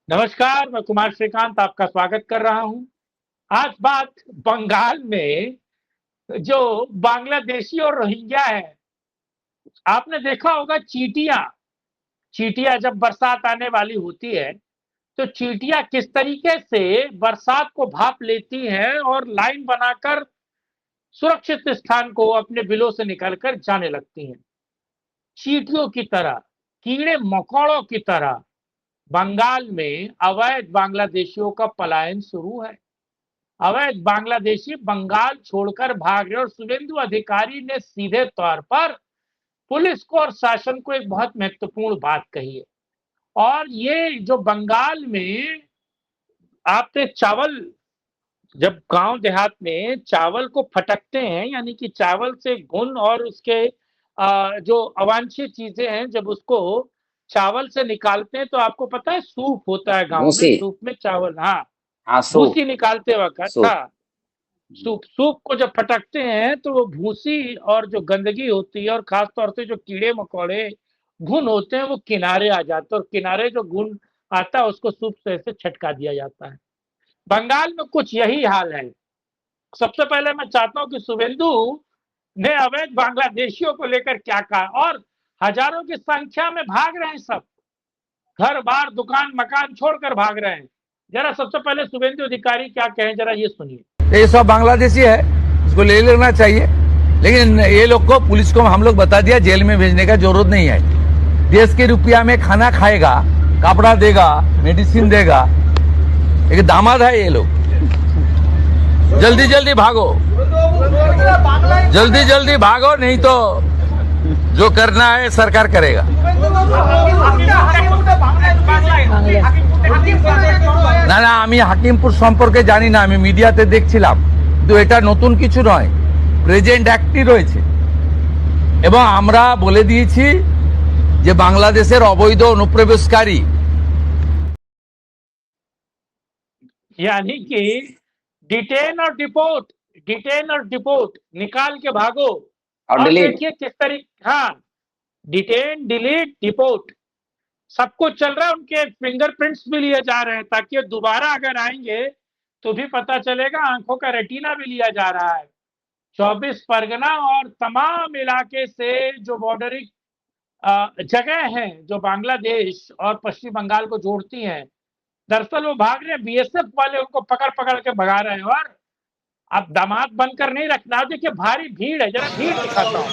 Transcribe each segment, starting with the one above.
नमस्कार, मैं कुमार श्रीकांत आपका स्वागत कर रहा हूं। आज बात बंगाल में जो बांग्लादेशी और रोहिंग्या है। आपने देखा होगा चींटियां चींटियां जब बरसात आने वाली होती है तो चींटियां किस तरीके से बरसात को भाप लेती हैं और लाइन बनाकर सुरक्षित स्थान को अपने बिलों से निकलकर जाने लगती हैं। चींटियों की तरह, कीड़े मकोड़ों की तरह बंगाल में अवैध बांग्लादेशियों का पलायन शुरू है। अवैध बांग्लादेशी बंगाल छोड़कर भाग रहे और शुभेंदु अधिकारी ने सीधे तौर पर पुलिस को और शासन को एक बहुत महत्वपूर्ण बात कही है। और ये जो बंगाल में आपने चावल, जब गांव देहात में चावल को फटकते हैं, यानी कि चावल से घुन और उसके जो अवांछित चीजें हैं, जब उसको चावल से निकालते हैं तो आपको पता है सूप होता है गांव में, भूसी। सूप में चावल, हाँ, हाँ, सूप। भूसी निकालते वक्त, सूप। हाँ, सूप को जब फटकते हैं तो वो भूसी और जो गंदगी होती है और खास तौर से जो कीड़े मकोड़े घुन होते हैं वो किनारे आ जाते हैं, और किनारे जो घुन आता है उसको सूप से ऐसे छटका दिया जाता है। बंगाल में कुछ यही हाल है। सबसे पहले मैं चाहता हूं कि शुभेंदु ने अवैध बांग्लादेशियों को लेकर क्या कहा, और हजारों की संख्या में भाग रहे हैं, सब घर बार दुकान मकान छोड़कर भाग रहे हैं। जरा सबसे पहले शुभेंदु अधिकारी क्या कहें, जरा ये सुनिए। ये सब बांग्लादेशी है, इसको ले लेना चाहिए, लेकिन ये लोग को, पुलिस को हम लोग बता दिया जेल में भेजने का जरूरत नहीं है। देश के रुपया में खाना खाएगा, कपड़ा देगा, मेडिसिन देगा, एक दामाद है ये लोग। जल्दी जल्दी भागो, जल्दी जल्दी भागो, नहीं तो जो करना है सरकार करेगा। না না, আমি হাকিমপুর সম্পর্কে জানি না, আমি মিডিয়াতে দেখছিলাম, কিন্তু এটা নতুন কিছু নয়, প্রেজেন্ট অ্যাক্টই রয়েছে এবং আমরা বলে দিয়েছি যে বাংলাদেশের অবৈধ অনুপ্রবেশকারী, यानी कि डिटेन और डिपोर्ट, डिटेन और डिपोर्ट, निकाल के भागो। और और डिलीट। देखिए किस तरीके, हाँ, डिटेन डिलीट डिपोर्ट सब कुछ चल रहा है। उनके फिंगरप्रिंट्स भी लिए जा रहे हैं ताकि दोबारा अगर आएंगे तो भी पता चलेगा। आंखों का रेटिना भी लिया जा रहा है। 24 परगना और तमाम इलाके से जो बॉर्डरिंग जगह हैं जो बांग्लादेश और पश्चिम बंगाल को जोड़ती हैं, दरअसल वो भाग रहे हैं। बीएसएफ वाले उनको पकड़ पकड़ के भगा रहे हैं। और अब दामाद बनकर नहीं रखना। देखिए भारी भीड़ है, जरा भीड़ दिखाता हूँ।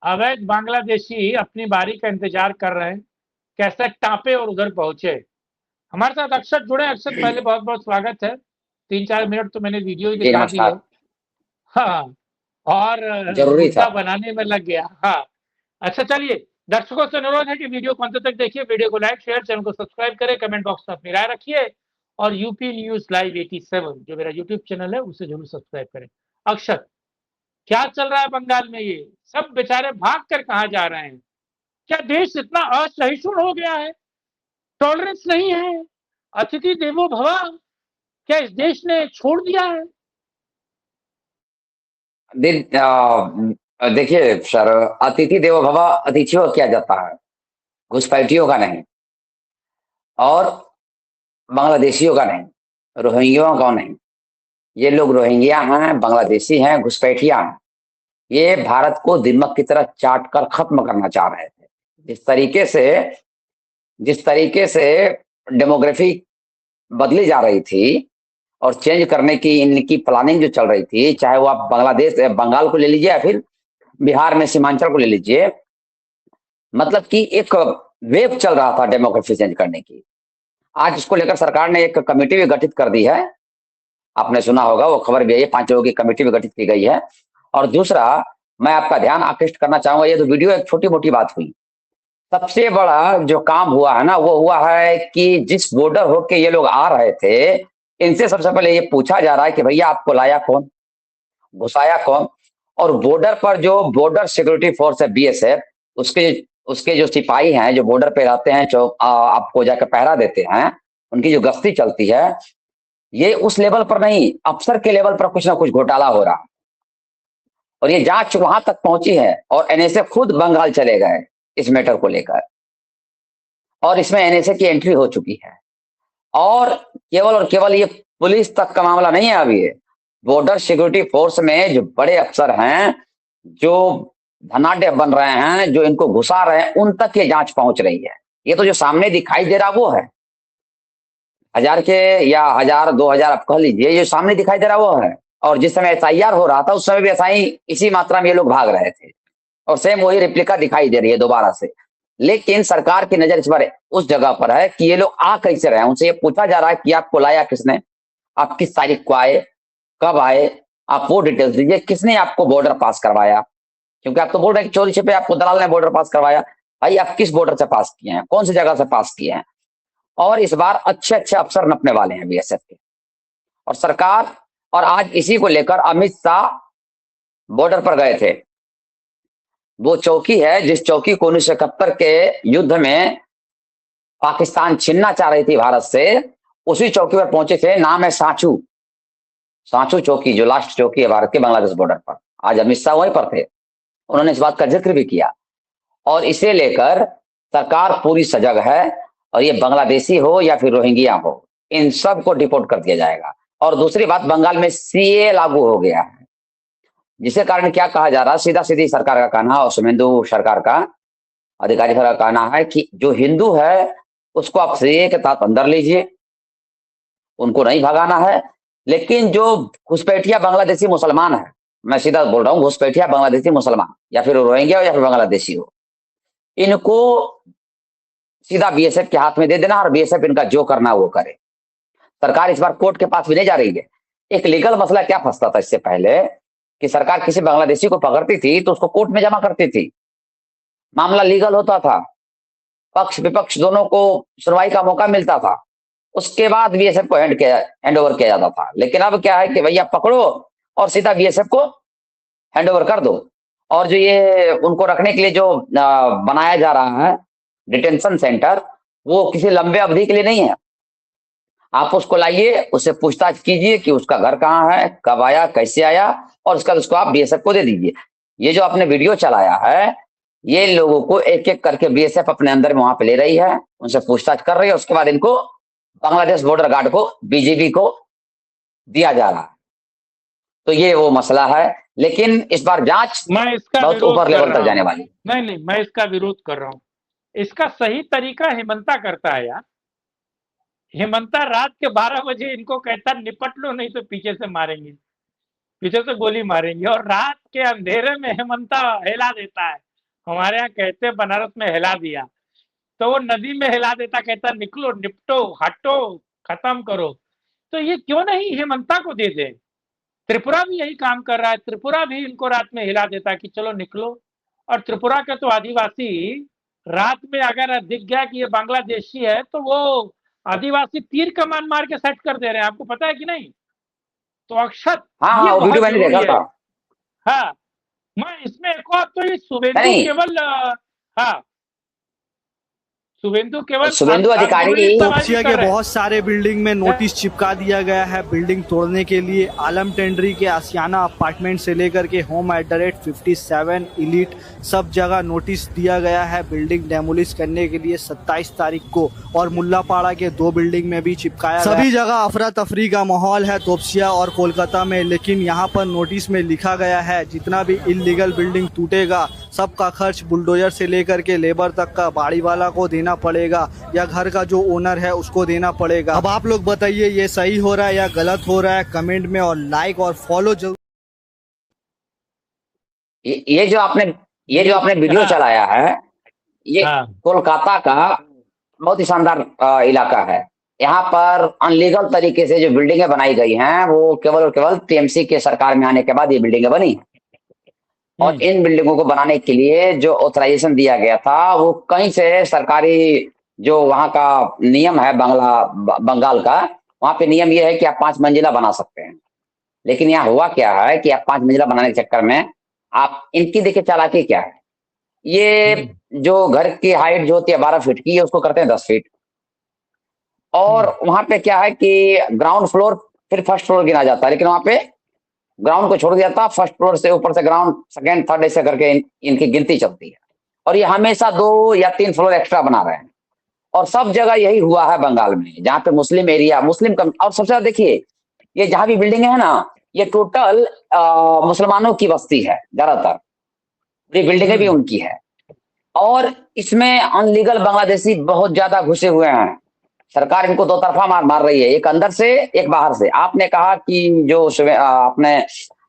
अवैध बांग्लादेशी अपनी बारी का इंतजार कर रहे हैं, कैसे टापे और उधर पहुंचे। हमारे साथ अक्षत जुड़े। अक्षत, पहले बहुत बहुत स्वागत है। 3-4 मिनट तो मैंने वीडियो ही दिखा दी है, हाँ, और जरूरी था, मुद्दा बनाने में लग गया, हाँ। अच्छा, चलिए, दर्शकों से अनुरोध है कि वीडियो को अंत तक देखिए, वीडियो को लाइक शेयर, चैनल को सब्सक्राइब करें, कमेंट बॉक्स में अपनी राय रखिए, और यूपी न्यूज लाइव 87 जो मेरा यूट्यूब चैनल है उसे जरूर सब्सक्राइब करें। अक्षत, क्या चल रहा है बंगाल में? ये सब बेचारे भाग कर कहाँ जा रहे हैं? क्या देश इतना असहिष्णु हो गया है? टॉलरेंस नहीं है? अतिथि देवो भव क्या इस देश ने छोड़ दिया है? देखिए सर, अतिथि देवो भव अतिथियों का किया जाता है, घुसपैठियों का नहीं, और बांग्लादेशियों का नहीं, रोहिंग्याओं का नहीं। ये लोग रोहिंग्या हैं, बांग्लादेशी हैं, घुसपैठिया हैं। ये भारत को दिमक की तरह चाट कर खत्म करना चाह रहे थे। जिस तरीके से डेमोग्राफी बदली जा रही थी और चेंज करने की इनकी प्लानिंग जो चल रही थी, चाहे वो आप बंगाल को ले लीजिए या फिर बिहार में सीमांचल को ले लीजिए, मतलब कि एक वेव चल रहा था डेमोग्राफी चेंज करने की। आज इसको लेकर सरकार ने एक कमेटी भी गठित कर दी है, आपने सुना होगा, वो खबर भी है, 5 लोगों की कमेटी भी गठित की गई है। और दूसरा, मैं आपका ध्यान आकृष्ट करना चाहूंगा, ये तो वीडियो एक छोटी मोटी बात हुई, सबसे बड़ा जो काम हुआ है ना, वो हुआ है कि जिस बॉर्डर होके ये लोग आ रहे थे, इनसे सबसे पहले ये पूछा जा रहा है कि भैया आपको लाया कौन, घुसाया कौन। और बॉर्डर पर जो बॉर्डर सिक्योरिटी फोर्स है बीएसएफ, उसके जो सिपाही हैं जो बॉर्डर पे रहते हैं, जो आपको जाकर पहरा देते हैं, उनकी जो गश्ती चलती है, ये उस लेवल पर नहीं, अफसर के लेवल पर कुछ ना कुछ घोटाला हो रहा, और ये जांच वहां तक पहुंची है, और एनएसए खुद बंगाल चले गए इस मैटर को लेकर, और इसमें एनएसए की एंट्री हो चुकी है। और केवल ये पुलिस तक का मामला नहीं है अभी, ये बॉर्डर सिक्योरिटी फोर्स में जो बड़े अफसर हैं, जो धनाढ्य बन रहे हैं, जो इनको घुसा रहे हैं, उन तक ये जांच पहुंच रही है। ये तो जो सामने दिखाई दे रहा वो है, 1000 के या 1000 2000 आप कह लीजिए, ये सामने दिखाई दे रहा वो है। और जिस समय एसआईआर हो रहा था उस समय भी ऐसा ही, इसी मात्रा में ये लोग भाग रहे थे, और सेम वही रिप्लिका दिखाई दे रही है दोबारा से। लेकिन सरकार की नजर इस बार उस जगह पर है कि ये लोग आ कैसे रहे हैं। उनसे ये पूछा जा रहा है कि आपको लाया किसने, आप किस तारीख को आए, कब आए, आप वो डिटेल्स दीजिए, किसने आपको बॉर्डर पास करवाया, क्योंकि आप तो बोल रहे हैं कि चोरी छिपे आपको दलाल ने बॉर्डर पास करवाया। भाई आप किस बॉर्डर से पास किए हैं, कौन सी जगह से पास किए हैं। और इस बार अच्छे अच्छे अफसर नपने वाले हैं बीएसएफ के, और सरकार, और आज इसी को लेकर अमित शाह बॉर्डर पर गए थे। वो चौकी है जिस चौकी को 1971 के युद्ध में पाकिस्तान छीनना चाह रही थी भारत से, उसी चौकी पर पहुंचे थे। नाम है सांचू, सांचू चौकी, जो लास्ट चौकी है भारत के बांग्लादेश बॉर्डर पर। आज अमित शाह वहीं पर थे, उन्होंने इस बात का जिक्र भी किया। और इसे लेकर सरकार पूरी सजग है, और ये बांग्लादेशी हो या फिर रोहिंग्या हो, इन सब को डिपोर्ट कर दिया जाएगा। और दूसरी बात, बंगाल में सीए लागू हो गया है, जिसके कारण क्या कहा जा रहा है, सीधा सीधी सरकार का कहना और शुभेंदु सरकार का, अधिकारी का कहना है कि जो हिंदू है उसको आप सीए के तहत अंदर लीजिए, उनको नहीं भगाना है। लेकिन जो घुसपैठिया बांग्लादेशी मुसलमान है, मैं सीधा बोल रहा हूँ, घुसपैठिया बांग्लादेशी मुसलमान, या फिर रोहिंग्या हो या फिर बांग्लादेशी हो, इनको सीधा बीएसएफ के हाथ में दे देना, और बीएसएफ इनका जो करना वो करे। सरकार इस बार कोर्ट के पास भी नहीं जा रही है। एक लीगल मसला क्या फंसता था इससे पहले, कि सरकार किसी बांग्लादेशी को पकड़ती थी तो उसको कोर्ट में जमा करती थी, मामला लीगल होता था, पक्ष विपक्ष दोनों को सुनवाई का मौका मिलता था, उसके बाद बीएसएफ को हैंड ओवर किया जाता था। लेकिन अब क्या है कि भैया पकड़ो और सीधा बीएसएफ को हैंड ओवर कर दो। और जो ये उनको रखने के लिए जो बनाया जा रहा है डिटेंशन सेंटर, वो किसी लंबे अवधि के लिए नहीं है। आप उसको लाइए, उससे पूछताछ कीजिए कि उसका घर कहाँ है, कब आया, कैसे आया, और उसका उसको आप बीएसएफ को दे दीजिए। ये जो आपने वीडियो चलाया है, ये लोगों को एक एक करके बीएसएफ अपने अंदर में वहां पे ले रही है, उनसे पूछताछ कर रही है, उसके बाद इनको बांग्लादेश बॉर्डर गार्ड को, बीजीबी को दिया जा रहा है। तो ये वो मसला है। लेकिन इस बार जांच मैं इसका बहुत ऊपर लेवल तक जाने वाली। नहीं, मैं इसका विरोध कर रहा हूँ। इसका सही तरीका हेमंता करता है यार। हेमंता रात के 12 बजे इनको कहता निपट लो, नहीं तो पीछे से मारेंगे, पीछे से गोली मारेंगे। और रात के अंधेरे में हेमंता हिला देता है, हमारे यहाँ कहते हैं बनारस में हिला दिया, तो वो नदी में हिला देता, कहता निकलो, निपटो, हटो, खत्म करो। तो ये क्यों नहीं हेमंता को दे दे। त्रिपुरा भी यही काम कर रहा है, त्रिपुरा भी इनको रात में हिला देता कि चलो निकलो। और त्रिपुरा के तो आदिवासी रात में अगर दिख गया कि ये बांग्लादेशी है, तो वो आदिवासी तीर कमान मार के सेट कर दे रहे हैं, आपको पता है कि नहीं। तो अक्षत हाँ, वो वीडियो मैंने देखा था। हाँ, मैं इसमें एक और, तो ये शुभेंदु केवल, हाँ, शुभेंदु अधिकारी तोपसिया के बहुत सारे बिल्डिंग में नोटिस चिपका दिया गया है बिल्डिंग तोड़ने के लिए। आलम टेंडरी के आसियाना अपार्टमेंट से लेकर के home@57 इलीट सब जगह नोटिस दिया गया है बिल्डिंग डेमोलिश करने के लिए 27 तारीख को। और मुल्लापाड़ा के 2 बिल्डिंग में भी चिपकाया गया। सभी जगह अफरा तफरी का माहौल है तोपसिया और कोलकाता में। लेकिन यहाँ पर नोटिस में लिखा गया है जितना भी इलीगल बिल्डिंग टूटेगा सबका खर्च बुलडोजर से लेकर के लेबर तक का बाड़ी वाला को देना पड़ेगा, या घर का जो ओनर है उसको देना पड़ेगा। अब आप लोग बताइए ये सही हो रहा है या गलत हो रहा है, कमेंट में और लाइक और फॉलो जरूर। ये जो आपने वीडियो चलाया है, ये कोलकाता का बहुत ही शानदार इलाका है। यहाँ पर अनलीगल तरीके से जो बिल्डिंगें बनाई गई हैं, वो केवल और केवल टीएमसी के सरकार में आने के बाद ये बिल्डिंगें बनी। और इन बिल्डिंगों को बनाने के लिए जो ऑथराइजेशन दिया गया था, वो कहीं से सरकारी जो वहाँ का नियम है बंगाल का, वहाँ पे नियम ये है कि आप 5 मंजिला बना सकते हैं। लेकिन यहाँ हुआ क्या है कि आप 5 मंजिला बनाने के चक्कर में आप, इनकी देखिए चालाकी क्या है, ये जो घर की हाइट जो होती है 12 फीट की, उसको करते हैं 10 फीट। और वहां पे क्या है कि ग्राउंड फ्लोर फिर फर्स्ट फ्लोर गिना जाता है, लेकिन वहां पे ग्राउंड को छोड़ दिया था, फर्स्ट फ्लोर से ऊपर से ग्राउंड सेकंड थर्ड ऐसे करके इनकी गिनती चलती है। और ये हमेशा 2 या 3 फ्लोर एक्स्ट्रा बना रहे हैं। और सब जगह यही हुआ है बंगाल में, जहाँ पे मुस्लिम एरिया मुस्लिम कम। और सबसे ज्यादा देखिए, ये जहां भी बिल्डिंग है ना, ये टोटल मुसलमानों की बस्ती है ज्यादातर, ये बिल्डिंगें भी उनकी है। और इसमें अनलीगल बांग्लादेशी बहुत ज्यादा घुसे हुए हैं। सरकार इनको 2 तरफा मार मार रही है, एक अंदर से एक बाहर से। आपने कहा कि जो आपने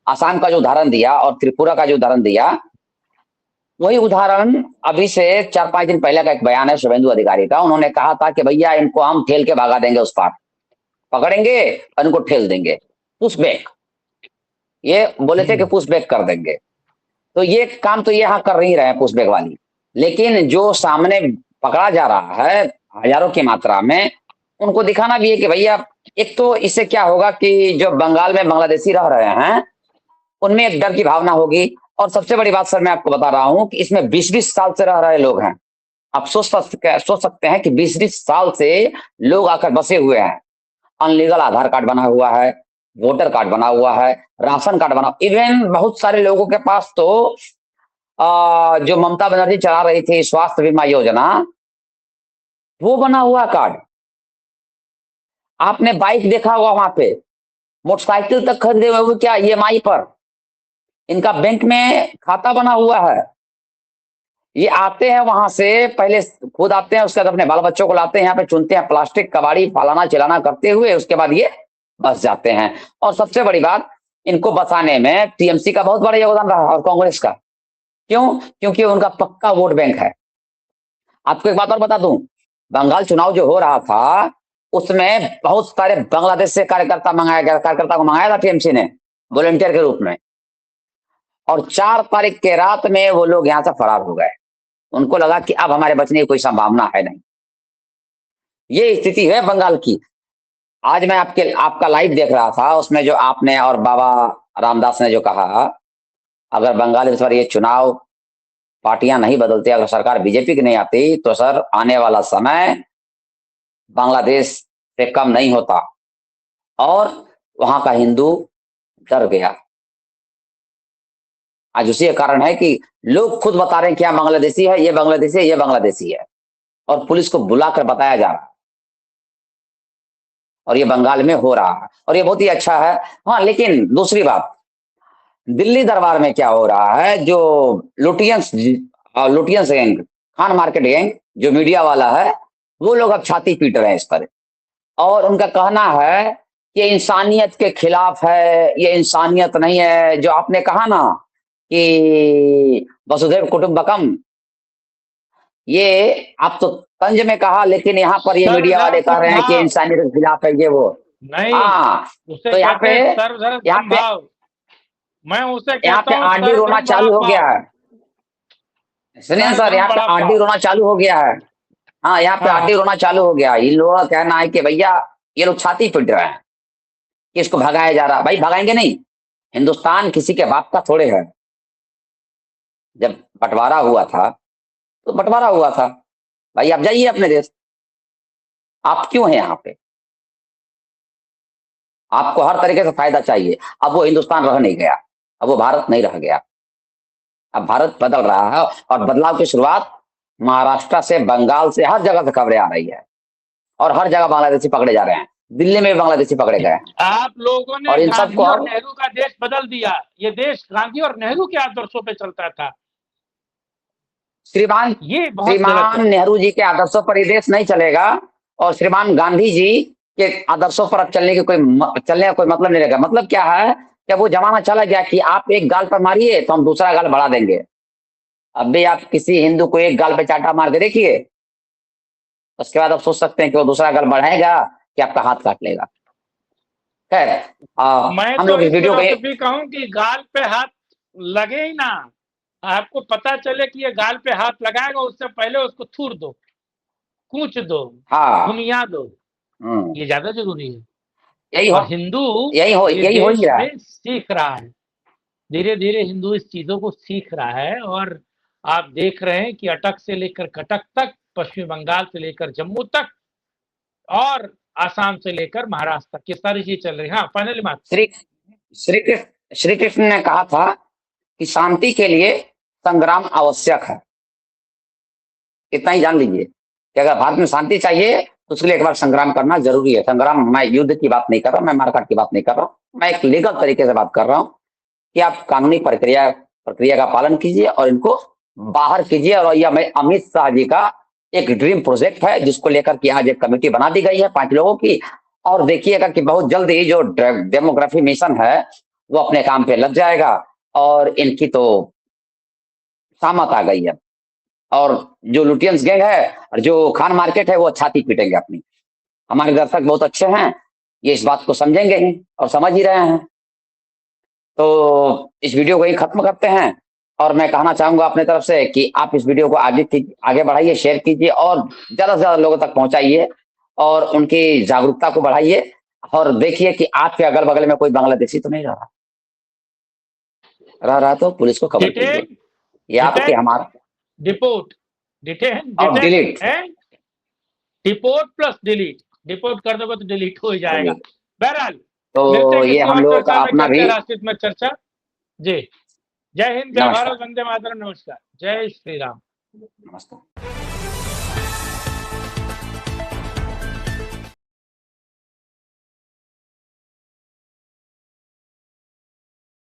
आसाम का जो उदाहरण दिया और त्रिपुरा का जो उदाहरण दिया, वही उदाहरण अभी से 4-5 दिन पहले का एक बयान है शुभेंदु अधिकारी का। उन्होंने कहा था कि भैया इनको हम ठेल के भगा देंगे, उस पार पकड़ेंगे और इनको ठेल देंगे, पुश बैक। ये बोले थे कि पुश बैक कर देंगे। तो ये काम तो ये यहाँ कर नहीं रहे हैं पुश बैक वाली, लेकिन जो सामने पकड़ा जा रहा है हजारों की मात्रा में, उनको दिखाना भी है कि भैया, एक तो इससे क्या होगा कि जो बंगाल में बांग्लादेशी रह रहे हैं उनमें एक डर की भावना होगी। और सबसे बड़ी बात सर मैं आपको बता रहा हूं कि इसमें 20-20 साल से रह रहे लोग हैं। आप सोच सकते हैं कि 20-20 साल से लोग आकर बसे हुए हैं। अनलीगल आधार कार्ड बना हुआ है, वोटर कार्ड बना हुआ है, राशन कार्ड बना, इवन बहुत सारे लोगों के पास तो जो ममता बनर्जी चला रही थी स्वास्थ्य बीमा योजना, वो बना हुआ कार्ड। आपने बाइक देखा होगा वहां पे, मोटरसाइकिल तक खरीदे हुए, वो क्या ईएमआई पर। इनका बैंक में खाता बना हुआ है। ये आते हैं वहां से, पहले खुद आते हैं, उसके बाद अपने बाल बच्चों को लाते हैं, यहाँ पे चुनते हैं प्लास्टिक कबाड़ी फलाना चिलाना करते हुए, उसके बाद ये बस जाते हैं। और सबसे बड़ी बात, इनको बसाने में टीएमसी का बहुत बड़ा योगदान रहा और कांग्रेस का। क्यों? क्योंकि उनका पक्का वोट बैंक है। आपको एक बात और बता दूं, बंगाल चुनाव जो हो रहा था उसमें बहुत सारे बांग्लादेश से कार्यकर्ता को मंगाया था टीएमसी ने वॉलंटियर के रूप में। और 4 तारीख के रात में वो लोग यहां से फरार हो गए। उनको लगा कि अब हमारे बचने की कोई संभावना है नहीं। ये स्थिति है बंगाल की। आज मैं आपका लाइव देख रहा था, उसमें जो आपने और बाबा रामदास ने जो कहा, अगर बंगाल इस बार ये चुनाव पार्टियां नहीं बदलती, अगर सरकार बीजेपी की नहीं आती, तो सर आने वाला समय बांग्लादेश से कम नहीं होता। और वहां का हिंदू डर गया। आज उसी का कारण है कि लोग खुद बता रहे हैं कि बांग्लादेशी है, ये बांग्लादेशी है, ये बांग्लादेशी है, और पुलिस को बुलाकर बताया जा रहा है। और ये बंगाल में हो रहा है और ये बहुत ही अच्छा है। हाँ, लेकिन दूसरी बात, दिल्ली दरबार में क्या हो रहा है, जो Lutyens gang, Khan market gang, जो मीडिया वाला है, वो लोग अब छाती पीट रहे हैं इस पर। और उनका कहना है कि इंसानियत के खिलाफ है, ये इंसानियत नहीं है। जो आपने कहा ना कि वसुधैव कुटुंबकम, ये आप तो तंज में कहा, लेकिन यहाँ पर ये मीडिया वाले कह रहे हैं कि इंसानियत के खिलाफ है ये वो। नहीं, हाँ, तो यहाँ पे मैं उसे यहाँ पे आरडी रोना चालू हो गया है। सुनिए सर, यहाँ पे आरडी रोना चालू हो गया है। हाँ, यहाँ पे आरडी रोना चालू हो गया। इन लोगों का कहना है कि भैया ये लोग छाती पीट रहे हैं कि इसको भगाया जा रहा है। भाई भगाएंगे नहीं, हिंदुस्तान किसी के बाप का थोड़े है। जब बंटवारा हुआ था तो बंटवारा हुआ था, भाई आप जाइए अपने देश। आप क्यों हैं यहाँ पे? आपको हर तरीके से फायदा चाहिए। अब वो हिंदुस्तान रह नहीं गया, अब वो भारत नहीं रह गया। अब भारत बदल रहा है और बदलाव की शुरुआत महाराष्ट्र से, बंगाल से, हर जगह से खबरें आ रही है। और हर जगह बांग्लादेशी पकड़े जा रहे हैं। दिल्ली में भी बांग्लादेशी पकड़े गए। आप लोगों ने और इन गांधी सबको और नेहरू का देश बदल दिया। ये देश गांधी और नेहरू के आदर्शों पे चलता था। श्रीमान नेहरू जी के आदर्शों पर ये देश नहीं चलेगा। और श्रीमान गांधी जी के आदर्शों पर अब चलने का कोई मतलब नहीं रहेगा। मतलब क्या है, जब वो जमाना चला गया कि आप एक गाल पर मारिए तो हम दूसरा गाल बढ़ा देंगे। अब भी आप किसी हिंदू को एक गाल पे चाटा मार के देखिए, उसके बाद आप सोच सकते हैं कि वो दूसरा गाल बढ़ाएगा कि आपका हाथ काट लेगा। खैर, मैं हम तो लोग इस वीडियो को भी कहूं कि गाल पे हाथ लगे ही ना। आपको पता चले कि ये गाल पे हाथ लगाएगा, उससे पहले उसको थूर दो, कूच दो, घुमिया दो। ये ज्यादा जरूरी है। और हिंदू यही हो ही रहा है। सीख रहा है, धीरे धीरे हिंदू इस चीजों को सीख रहा है। और आप देख रहे हैं कि अटक से लेकर कटक तक, पश्चिम बंगाल से लेकर जम्मू तक और आसाम से लेकर महाराष्ट्र तक ये सारी चीज चल रही है। हाँ, फाइनली बात। श्री कृष्ण ने कहा था कि शांति के लिए संग्राम आवश्यक है। इतना ही जान लीजिए कि अगर भारत में शांति चाहिए तो उसके लिए एक बार संग्राम करना जरूरी है। संग्राम, मैं युद्ध की बात नहीं कर रहा, मैं मारकाट की बात नहीं कर रहा हूँ, मैं एक लीगल तरीके से बात कर रहा हूँ कि आप कानूनी प्रक्रिया का पालन कीजिए और इनको बाहर कीजिए। और यह मैं अमित शाह जी का एक ड्रीम प्रोजेक्ट है जिसको लेकर के आज एक कमेटी बना दी गई है 5 लोगों की। और देखिएगा कि बहुत जल्द ये जो डेमोग्राफी मिशन है वो अपने काम पे लग जाएगा और इनकी तो सामत आ गई है। और जो लुटियंस गैंग है और जो खान मार्केट है वो छाती पीटेंगे अपनी। हमारे दर्शक बहुत अच्छे हैं, ये इस बात को समझेंगे ही और समझ ही रहे हैं। तो इस वीडियो को ही खत्म करते हैं और मैं कहना चाहूंगा अपने तरफ से कि आप इस वीडियो को आगे बढ़ाइए, शेयर कीजिए और ज्यादा से ज्यादा लोगों तक पहुंचाइए और उनकी जागरूकता को बढ़ाइए। और देखिए कि आपके अगल बगल में कोई बांग्लादेशी तो नहीं रह रहा तो पुलिस को खबर कीजिए। ये आपके हमारा डिपोर्ट, डिटेन और delete, deport plus delete, deport कर दोगे तो डिलीट हो जाएगा। बहरहाल तो ये हम लोग का अपना भी राष्ट्रीय में चर्चा। जी, जय हिंद, जय भारत, वंदे मातरम, नमस्कार, जय श्री राम। नमस्कार।